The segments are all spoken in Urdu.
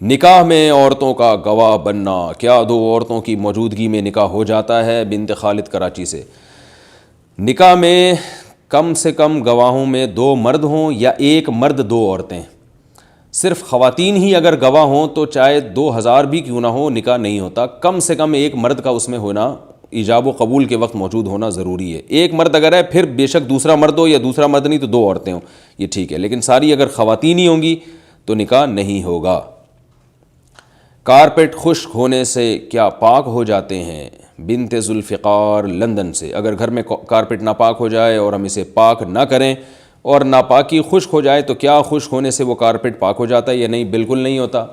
نکاح میں عورتوں کا گواہ بننا، کیا دو عورتوں کی موجودگی میں نکاح ہو جاتا ہے؟ بنت خالد کراچی سے۔ نکاح میں کم سے کم گواہوں میں 2 مرد ہوں یا 1 مرد 2 عورتیں، صرف خواتین ہی اگر گواہ ہوں تو چاہے 2000 بھی کیوں نہ ہو نکاح نہیں ہوتا، کم سے کم 1 مرد کا اس میں ہونا، ایجاب و قبول کے وقت موجود ہونا ضروری ہے۔ 1 مرد اگر ہے پھر بے شک دوسرا مرد ہو، یا دوسرا مرد نہیں تو 2 عورتیں ہوں، یہ ٹھیک ہے، لیکن ساری اگر خواتین ہی ہوں گی تو نکاح نہیں ہوگا۔ کارپیٹ خشک ہونے سے کیا پاک ہو جاتے ہیں؟ بنت ذوالفقار لندن سے۔ اگر گھر میں کارپیٹ ناپاک ہو جائے اور ہم اسے پاک نہ کریں اور ناپاکی خشک ہو جائے تو کیا خشک ہونے سے وہ کارپیٹ پاک ہو جاتا ہے یا نہیں؟ بالکل نہیں ہوتا۔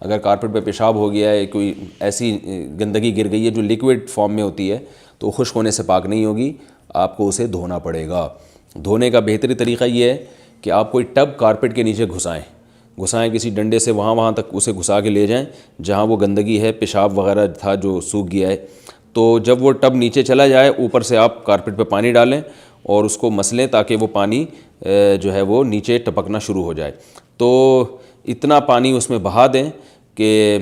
اگر کارپیٹ پہ پیشاب ہو گیا ہے، کوئی ایسی گندگی گر گئی ہے جو لیکوڈ فارم میں ہوتی ہے تو وہ خشک ہونے سے پاک نہیں ہوگی، آپ کو اسے دھونا پڑے گا۔ دھونے کا بہترین طریقہ یہ ہے کہ آپ کوئی ٹب کارپیٹ کے نیچے گھسائیں کسی ڈنڈے سے، وہاں تک اسے گھسا کے لے جائیں جہاں وہ گندگی ہے، پیشاب وغیرہ تھا جو سوکھ گیا ہے، تو جب وہ ٹب نیچے چلا جائے اوپر سے آپ کارپیٹ پہ پانی ڈالیں اور اس کو مسلیں تاکہ وہ پانی جو ہے وہ نیچے ٹپکنا شروع ہو جائے۔ تو اتنا پانی اس میں بہا دیں کہ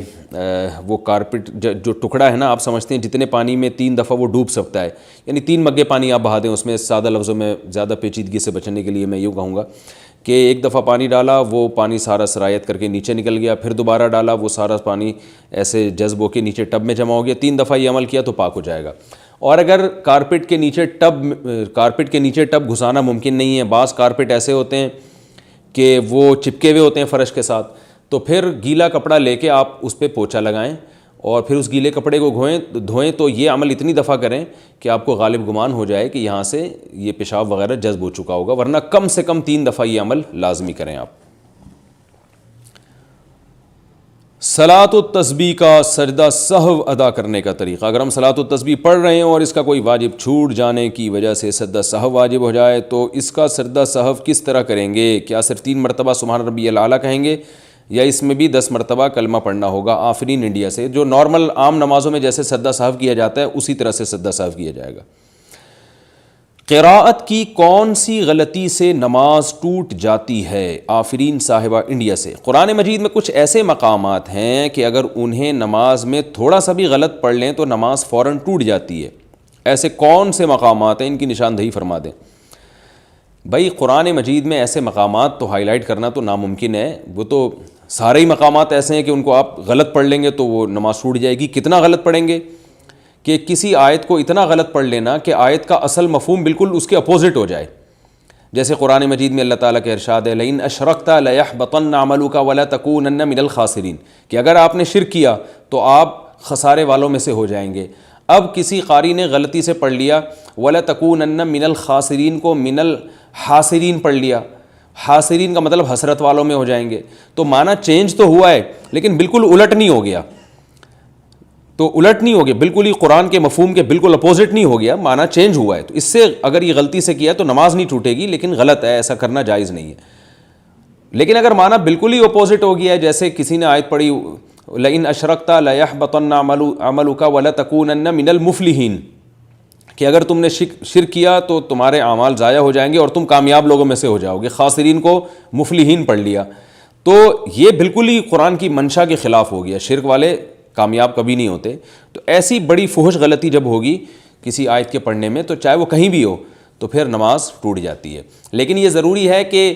وہ کارپیٹ جو ٹکڑا ہے نا، آپ سمجھتے ہیں جتنے پانی میں 3 دفعہ وہ ڈوب سکتا ہے، یعنی 3 مگیں پانی آپ بہا دیں اس میں۔ سادہ لفظوں میں زیادہ پیچیدگی سے بچنے کے لیے میں یوں کہوں گا کہ 1 دفعہ پانی ڈالا، وہ پانی سارا سرایت کر کے نیچے نکل گیا، پھر دوبارہ ڈالا، وہ سارا پانی ایسے جذب ہو کے نیچے ٹب میں جمع ہو گیا۔ 3 دفعہ یہ عمل کیا تو پاک ہو جائے گا۔ اور اگر کارپیٹ کے نیچے ٹب گھسانا ممکن نہیں ہے، بعض کارپیٹ ایسے ہوتے ہیں کہ وہ چپکے ہوئے ہوتے ہیں فرش کے ساتھ، تو پھر گیلا کپڑا لے کے آپ اس پہ پوچھا لگائیں اور پھر اس گیلے کپڑے کو دھوئیں، تو یہ عمل اتنی دفعہ کریں کہ آپ کو غالب گمان ہو جائے کہ یہاں سے یہ پیشاب وغیرہ جذب ہو چکا ہوگا، ورنہ کم سے کم 3 دفعہ یہ عمل لازمی کریں آپ۔ صلاۃ التسبیح کا سجدہ سہو ادا کرنے کا طریقہ۔ اگر ہم صلاۃ التسبیح پڑھ رہے ہیں اور اس کا کوئی واجب چھوٹ جانے کی وجہ سے سجدہ سہو واجب ہو جائے تو اس کا سجدہ سہو کس طرح کریں گے؟ کیا صرف 3 مرتبہ سبحان ربی الاعلیٰ کہیں گے یا اس میں بھی 10 مرتبہ کلمہ پڑھنا ہوگا؟ آفرین انڈیا سے۔ جو نارمل عام نمازوں میں جیسے سجدہ سہو کیا جاتا ہے اسی طرح سے سجدہ سہو کیا جائے گا۔ قراءت کی کون سی غلطی سے نماز ٹوٹ جاتی ہے؟ آفرین صاحبہ انڈیا سے۔ قرآن مجید میں کچھ ایسے مقامات ہیں کہ اگر انہیں نماز میں تھوڑا سا بھی غلط پڑھ لیں تو نماز فوراً ٹوٹ جاتی ہے۔ ایسے کون سے مقامات ہیں؟ ان کی نشاندہی فرما دیں۔ بھائی قرآن مجید میں ایسے مقامات تو ہائی لائٹ کرنا تو ناممکن ہے، وہ تو سارے ہی مقامات ایسے ہیں کہ ان کو آپ غلط پڑھ لیں گے تو وہ نماز ٹوٹ جائے گی۔ کتنا غلط پڑھیں گے کہ کسی آیت کو اتنا غلط پڑھ لینا کہ آیت کا اصل مفہوم بالکل اس کے اپوزٹ ہو جائے۔ جیسے قرآن مجید میں اللہ تعالیٰ کا ارشاد ہے لئن اشرکت لیحبطن عملک ولتکونن من الخاسرین، کہ اگر آپ نے شرک کیا تو آپ خسارے والوں میں سے ہو جائیں گے۔ اب کسی قاری نے غلطی سے پڑھ لیا وَلَتَكُونَنَّ مِنَ الْخَاسِرِينَ کو من الحاسرین پڑھ لیا، حاسرین کا مطلب حسرت والوں میں ہو جائیں گے، تو معنی چینج تو ہوا ہے لیکن بالکل الٹ نہیں ہو گیا، بالکل ہی قرآن کے مفہوم کے بالکل اپوزٹ نہیں ہو گیا، معنی چینج ہوا ہے۔ تو اس سے اگر یہ غلطی سے کیا تو نماز نہیں ٹوٹے گی، لیکن غلط ہے، ایسا کرنا جائز نہیں ہے۔ لیکن اگر معنی بالکل ہی اپوزٹ ہو گیا ہے، جیسے کسی نے آیت پڑھی لئن اشرکت لیحبطن عملک ولتکونن من المفلحین، کہ اگر تم نے شرک کیا تو تمہارے اعمال ضائع ہو جائیں گے اور تم کامیاب لوگوں میں سے ہو جاؤ گے۔ خاسرین کو مفلحین پڑھ لیا، تو یہ بالکل ہی قرآن کی منشا کے خلاف ہو گیا، شرک والے کامیاب کبھی نہیں ہوتے۔ تو ایسی بڑی فحش غلطی جب ہوگی کسی آیت کے پڑھنے میں تو چاہے وہ کہیں بھی ہو تو پھر نماز ٹوٹ جاتی ہے۔ لیکن یہ ضروری ہے کہ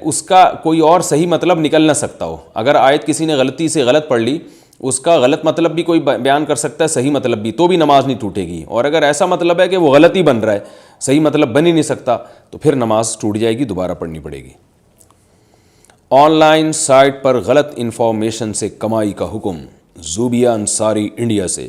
اس کا کوئی اور صحیح مطلب نکل نہ سکتا ہو۔ اگر آیت کسی نے غلطی سے غلط پڑھ لی، اس کا غلط مطلب بھی کوئی بیان کر سکتا ہے، صحیح مطلب بھی، تو بھی نماز نہیں ٹوٹے گی۔ اور اگر ایسا مطلب ہے کہ وہ غلط ہی بن رہا ہے، صحیح مطلب بن ہی نہیں سکتا، تو پھر نماز ٹوٹ جائے گی، دوبارہ پڑھنی پڑے گی۔ آن لائن سائٹ پر غلط انفارمیشن سے کمائی کا حکم۔ زوبیہ انصاری انڈیا سے۔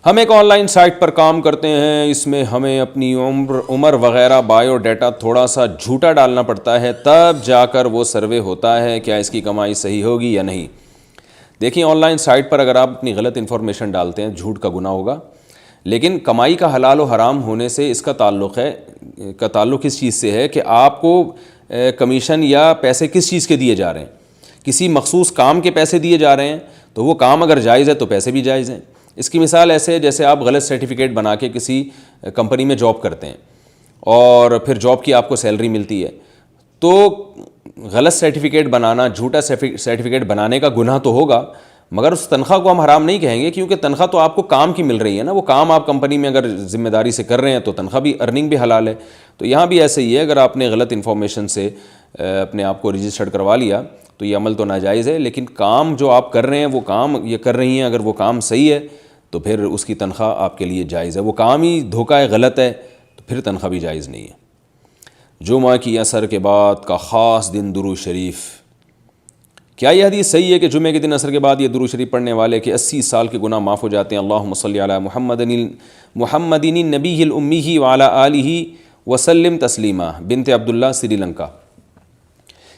ہم ایک آن لائن سائٹ پر کام کرتے ہیں، اس میں ہمیں اپنی عمر وغیرہ بایو ڈیٹا تھوڑا سا جھوٹا ڈالنا پڑتا ہے، تب جا کر وہ سروے ہوتا ہے۔ کیا اس کی کمائی صحیح ہوگی یا نہیں؟ دیکھیں آن لائن سائٹ پر اگر آپ اپنی غلط انفارمیشن ڈالتے ہیں، جھوٹ کا گناہ ہوگا، لیکن کمائی کا حلال و حرام ہونے سے اس کا تعلق اس چیز سے ہے کہ آپ کو کمیشن یا پیسے کس چیز کے دیے جا رہے ہیں۔ کسی مخصوص کام کے پیسے دیے جا رہے ہیں تو وہ کام اگر جائز ہے تو پیسے بھی جائز ہیں۔ اس کی مثال ایسے ہے جیسے آپ غلط سرٹیفکیٹ بنا کے کسی کمپنی میں جاب کرتے ہیں اور پھر جاب کی آپ کو سیلری ملتی ہے، تو غلط سرٹیفکیٹ بنانا، جھوٹا سرٹیفکیٹ بنانے کا گناہ تو ہوگا، مگر اس تنخواہ کو ہم حرام نہیں کہیں گے، کیونکہ تنخواہ تو آپ کو کام کی مل رہی ہے نا، وہ کام آپ کمپنی میں اگر ذمہ داری سے کر رہے ہیں تو تنخواہ بھی، ارننگ بھی حلال ہے۔ تو یہاں بھی ایسے ہی ہے، اگر آپ نے غلط انفارمیشن سے اپنے آپ کو رجسٹرڈ کروا لیا تو یہ عمل تو ناجائز ہے، لیکن کام جو آپ کر رہے ہیں، وہ کام یہ کر رہی ہیں، اگر وہ کام صحیح ہے تو پھر اس کی تنخواہ آپ کے لیے جائز ہے۔ وہ کام ہی دھوکہ ہے، غلط ہے، تو پھر تنخواہ بھی جائز نہیں ہے۔ جمعہ کی عصر کے بعد کا خاص دن درود شریف، کیا یہ حدیث صحیح ہے کہ جمعہ کے دن عصر کے بعد یہ درود شریف پڑھنے والے کے 80 سال کے گناہ معاف ہو جاتے ہیں؟ اللہم صلی علی محمد النبی الامی وعلی آلہ وسلم تسلیما، بنت عبداللہ، سری لنکا۔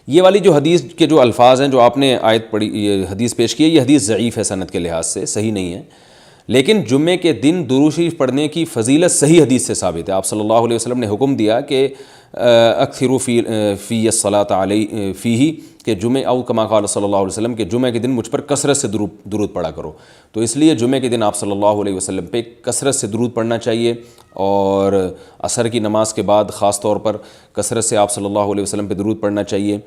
یہ والی جو حدیث کے جو الفاظ ہیں جو آپ نے آیت پڑھی، یہ حدیث پیش کی ہے، یہ حدیث ضعیف ہے، سند کے لحاظ سے صحیح نہیں ہے، لیکن جمعے کے دن درود شریف پڑھنے کی فضیلت صحیح حدیث سے ثابت ہے۔ آپ صلی اللہ علیہ وسلم نے حکم دیا کہ اکثروا فی الصلاۃ علیہ فیہ، کہ جمعہ، او کما قال صلی اللہ علیہ وسلم، کہ جمعہ کے دن مجھ پر کثرت سے درود پڑھا کرو۔ تو اس لیے جمعہ کے دن آپ صلی اللہ علیہ وسلم پہ کثرت سے درود پڑھنا چاہیے، اور عصر کی نماز کے بعد خاص طور پر کثرت سے آپ صلی اللہ علیہ وسلم پہ درود پڑھنا چاہیے،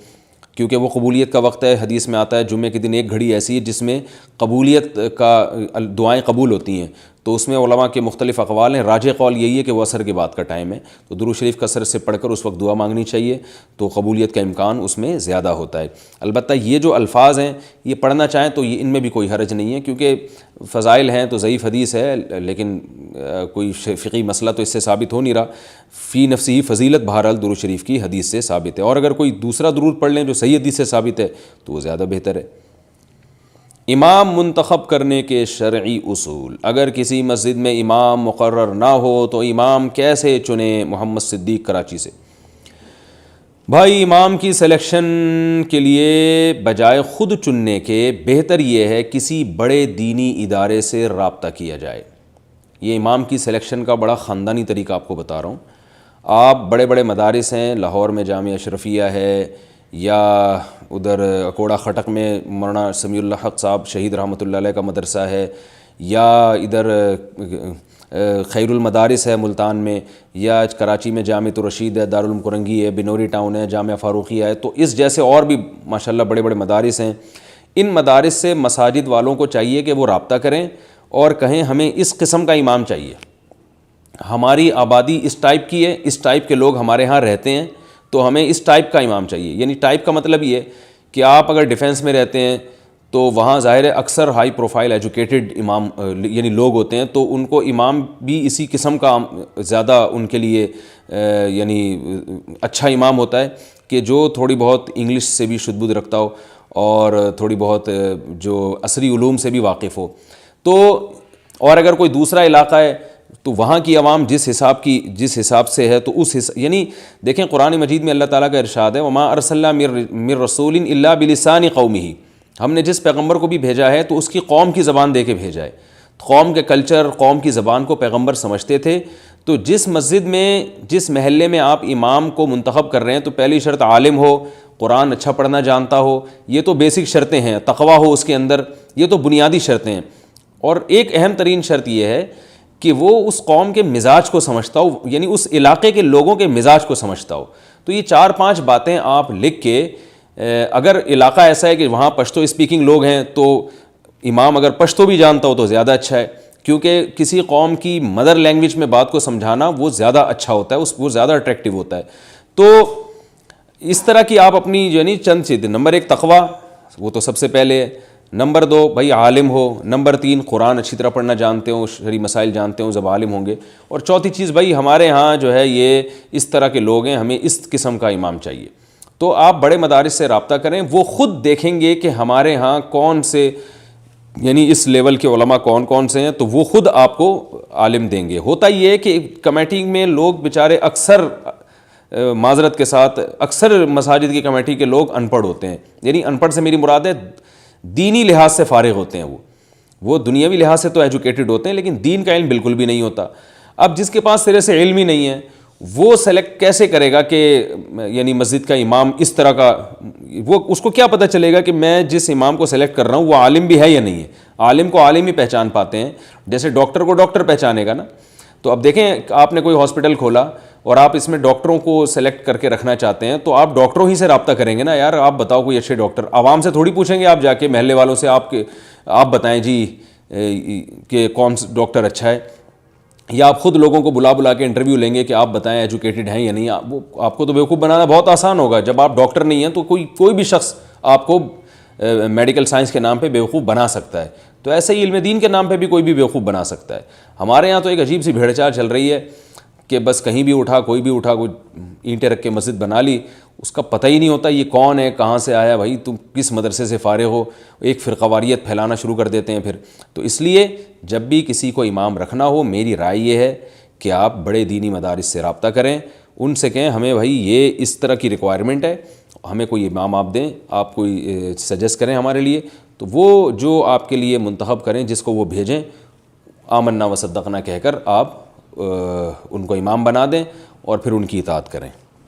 کیونکہ وہ قبولیت کا وقت ہے۔ حدیث میں آتا ہے جمعہ کے دن ایک گھڑی ایسی ہے جس میں قبولیت کا دعائیں قبول ہوتی ہیں، تو اس میں علماء کے مختلف اقوال ہیں، راجح قول یہی ہے کہ وہ عصر کے بعد کا ٹائم ہے، تو درود شریف کثرت سے پڑھ کر اس وقت دعا مانگنی چاہیے، تو قبولیت کا امکان اس میں زیادہ ہوتا ہے۔ البتہ یہ جو الفاظ ہیں یہ پڑھنا چاہیں تو ان میں بھی کوئی حرج نہیں ہے، کیونکہ فضائل ہیں تو ضعیف حدیث ہے، لیکن کوئی فقہی مسئلہ تو اس سے ثابت ہو نہیں رہا، فی نفسی فضیلت بہرحال درود شریف کی حدیث سے ثابت ہے، اور اگر کوئی دوسرا درود پڑھ لیں جو صحیح حدیث سے ثابت ہے تو وہ زیادہ بہتر ہے۔ امام منتخب کرنے کے شرعی اصول، اگر کسی مسجد میں امام مقرر نہ ہو تو امام کیسے چنیں؟ محمد صدیق، کراچی سے۔ بھائی، امام کی سلیکشن کے لیے بجائے خود چننے کے بہتر یہ ہے کسی بڑے دینی ادارے سے رابطہ کیا جائے۔ یہ امام کی سلیکشن کا بڑا خاندانی طریقہ آپ کو بتا رہا ہوں۔ آپ بڑے بڑے مدارس ہیں، لاہور میں جامعہ اشرفیہ ہے، یا ادھر اکوڑا خٹک میں مولانا سمیع اللہ حق صاحب شہید رحمۃ اللہ علیہ کا مدرسہ ہے، یا ادھر خیر المدارس ہے ملتان میں، یا کراچی میں جامعہ الرشید ہے، دارالعلوم کرنگی ہے، بنوری ٹاؤن ہے، جامعہ فاروقیہ ہے، تو اس جیسے اور بھی ماشاءاللہ بڑے بڑے مدارس ہیں۔ ان مدارس سے مساجد والوں کو چاہیے کہ وہ رابطہ کریں اور کہیں ہمیں اس قسم کا امام چاہیے، ہماری آبادی اس ٹائپ کی ہے، اس ٹائپ کے لوگ ہمارے ہاں رہتے ہیں، تو ہمیں اس ٹائپ کا امام چاہیے۔ یعنی ٹائپ کا مطلب یہ کہ آپ اگر ڈیفنس میں رہتے ہیں تو وہاں ظاہر ہے اکثر ہائی پروفائل ایجوکیٹڈ امام یعنی لوگ ہوتے ہیں، تو ان کو امام بھی اسی قسم کا زیادہ ان کے لیے یعنی اچھا امام ہوتا ہے کہ جو تھوڑی بہت انگلش سے بھی شد بدھ رکھتا ہو اور تھوڑی بہت جو عصری علوم سے بھی واقف ہو۔ تو اور اگر کوئی دوسرا علاقہ ہے تو وہاں کی عوام جس حساب سے ہے تو یعنی دیکھیں قرآن مجید میں اللہ تعالیٰ کا ارشاد ہے وما ارسلنا من رسول الا بلسان قومہ، ہم نے جس پیغمبر کو بھی بھیجا ہے تو اس کی قوم کی زبان دے کے بھیجا ہے، قوم کے کلچر، قوم کی زبان کو پیغمبر سمجھتے تھے۔ تو جس مسجد میں، جس محلے میں آپ امام کو منتخب کر رہے ہیں تو پہلی شرط عالم ہو، قرآن اچھا پڑھنا جانتا ہو، یہ تو بیسک شرطیں ہیں، تقویٰ ہو اس کے اندر، یہ تو بنیادی شرطیں ہیں۔ اور ایک اہم ترین شرط یہ ہے کہ وہ اس قوم کے مزاج کو سمجھتا ہو، یعنی اس علاقے کے لوگوں کے مزاج کو سمجھتا ہو۔ تو یہ 4-5 باتیں آپ لکھ کے، اگر علاقہ ایسا ہے کہ وہاں پشتو اسپیکنگ لوگ ہیں تو امام اگر پشتو بھی جانتا ہو تو زیادہ اچھا ہے، کیونکہ کسی قوم کی مدر لینگویج میں بات کو سمجھانا وہ زیادہ اچھا ہوتا ہے، وہ زیادہ اٹریکٹیو ہوتا ہے۔ تو اس طرح کی آپ اپنی یعنی چند چیزیں، نمبر 1 تقویٰ، وہ تو سب سے پہلے ہے، نمبر 2 بھائی عالم ہو، نمبر 3 قرآن اچھی طرح پڑھنا جانتے ہوں، شرعی مسائل جانتے ہوں، جب عالم ہوں گے، اور چوتھی چیز بھائی ہمارے ہاں جو ہے یہ اس طرح کے لوگ ہیں، ہمیں اس قسم کا امام چاہیے۔ تو آپ بڑے مدارس سے رابطہ کریں، وہ خود دیکھیں گے کہ ہمارے ہاں کون سے یعنی اس لیول کے علماء کون سے ہیں، تو وہ خود آپ کو عالم دیں گے۔ ہوتا یہ ہے کہ کمیٹی میں لوگ بیچارے اکثر معذرت کے ساتھ اکثر مساجد کی کمیٹی کے لوگ ان پڑھ ہوتے ہیں، یعنی ان پڑھ سے میری مراد ہے دینی لحاظ سے فارغ ہوتے ہیں، وہ دنیاوی لحاظ سے تو ایجوکیٹڈ ہوتے ہیں لیکن دین کا علم بالکل بھی نہیں ہوتا۔ اب جس کے پاس سرے سے علم ہی نہیں ہے وہ سلیکٹ کیسے کرے گا کہ یعنی مسجد کا امام اس طرح کا، وہ اس کو کیا پتہ چلے گا کہ میں جس امام کو سلیکٹ کر رہا ہوں وہ عالم بھی ہے یا نہیں ہے؟ عالم کو عالم ہی پہچان پاتے ہیں، جیسے ڈاکٹر کو ڈاکٹر پہچانے گا نا۔ تو اب دیکھیں آپ نے کوئی ہاسپٹل کھولا اور آپ اس میں ڈاکٹروں کو سلیکٹ کر کے رکھنا چاہتے ہیں تو آپ ڈاکٹروں ہی سے رابطہ کریں گے نا یار. آپ بتاؤ کوئی اچھے ڈاکٹر, عوام سے تھوڑی پوچھیں گے آپ جا کے محلے والوں سے آپ بتائیں جی کہ کون ڈاکٹر اچھا ہے, یا آپ خود لوگوں کو بلا کے انٹرویو لیں گے کہ آپ بتائیں ایجوکیٹڈ ہیں یا نہیں. آپ کو تو بیوقوف بنانا بہت آسان ہوگا. جب آپ ڈاکٹر نہیں ہیں تو کوئی بھی شخص آپ کو میڈیکل سائنس کے نام پہ بیوقوف بنا سکتا ہے. تو ایسے ہی علم دین کے نام پہ بھی کوئی بھی بیوقوف بنا سکتا ہے. ہمارے یہاں تو ایک عجیب سی بھیڑ چال چل رہی ہے کہ بس کہیں بھی اٹھا کوئی اینٹیں رکھ کے مسجد بنا لی, اس کا پتہ ہی نہیں ہوتا یہ کون ہے, کہاں سے آیا, بھائی تم کس مدرسے سے فارغ ہو, ایک فرقہ واریت پھیلانا شروع کر دیتے ہیں پھر. تو اس لیے جب بھی کسی کو امام رکھنا ہو, میری رائے یہ ہے کہ آپ بڑے دینی مدارس سے رابطہ کریں, ان سے کہیں ہمیں بھائی یہ اس طرح کی ریکوائرمنٹ ہے, ہمیں کوئی امام آپ دیں, آپ کوئی سجیسٹ کریں ہمارے لیے, تو وہ جو آپ کے لیے منتخب کریں, جس کو وہ بھیجیں, آمنا و صدقنا کہہ کر آپ ان کو امام بنا دیں اور پھر ان کی اطاعت کریں.